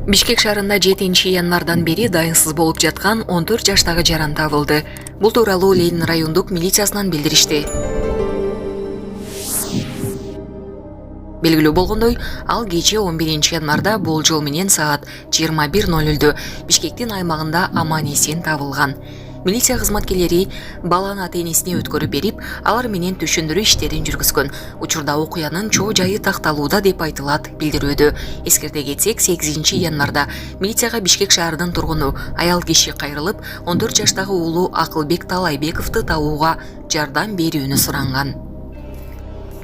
Бишкек шаарында 7 январдан бери дайынсыз болуп жаткан 14 жаштагы жаран табылды. Бул тууралуу Ленин райондук милициясынан билдиришти. Белгилүү болгондой, ал кечээ 11 январда болжол менен саат 21:00 Бишкектин аймагында аман-эсен табылган. Милиция кызматкерлери баланы ата-энесине өткөрүп берип, алар менен түшүндүрүү иштерин жүргүзгөн. Учурда окуянын чоо жайы такталууда деп айтылат билдирүүдө. Эскерте кетсек, 8 январда милицияга Бишкек шаарынын тургуну аял киши кайрылып, 14 жаштагы уулу Акылбек Талайбековду табууга жардам берүүнү суранган.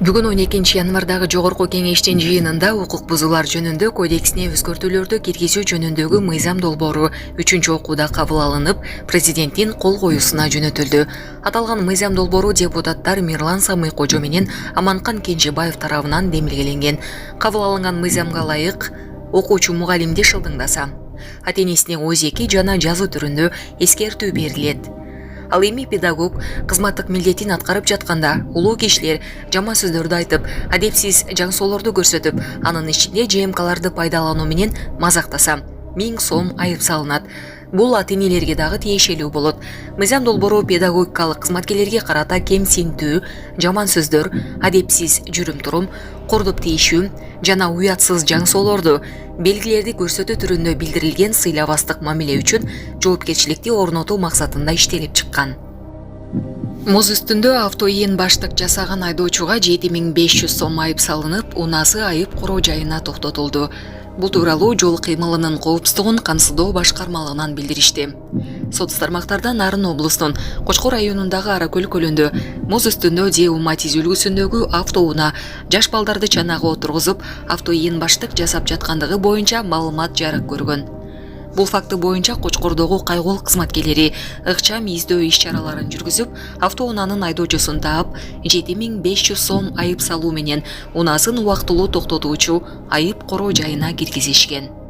Бүгүн 12 январдагы жогорку кеңештин жыйынында укук бузуулар жөнүндө кодексине өзгөртүүлөрдү киргизүү жөнүндөгү мыйзам долбоору 3-окууда кабыл алынып, президенттин кол коюусуна жөнөтүлдү. Аталган мыйзам долбоору депутаттар Мирлан Самый-Кожо менен Аманкан Кенжебаев тарабынан демилгеленген. Кабыл алынган мыйзамга ылайык окуучу мугалимди шылдыңдаса, ата-энесине өзеки жана жазуу түрүндө эскертүү берилет. Ал эми педагог кызматтык милдетин аткарып жатканда улуу кишилер жаман сөздөрдү айтып, адепсиз жаңсоолорду көрсөтүп, анын ичинде ЖМКларды пайдалануу менен мазактаса 1000 сом айып салынат. Бул ата-энелерге дагы тиешелүү болот. Мыйзам долбоору педагогикалык кызматкерлерге карата кемсинтүү, жаман сөздөр, адепсиз жүрүм-турум, кордуп тийишүү жана уятсыз жаңсоолорду белгилерди көрсөтүү түрүндө билдирилген сыйлабастык мамиле үчүн жоопкерчиликти орнотуу максатында иштелип чыккан. Муз үстүндө автоийин баштык жасаган айдоочуга 7500 сом айып салынып, унаасы айып короо жайына токтотулду. Бул тууралуу жол кыймылынын коопсуздугун камсыздоо башкармалыгынан билдиришти. Сот тармактарда Нарын облусунун Кочкор районундагы Аракөл көлүндө муз үстүндө Деуматиз үлгүсүндөгү автоунаа жаш балдарды чанага отургузуп, автоийин баштык жасап жаткандыгы боюнча маалымат жарык көргөн. Бул факты боюнча Кочкордогу кайгол кызматкерлери ыкчам издөө иш-чараларын жүргүзүп, автоунаанын айдоочусун таап, 7500 сом айып салуу менен унаасын убактылуу токтотуучу айып короо жайына киргизишкен.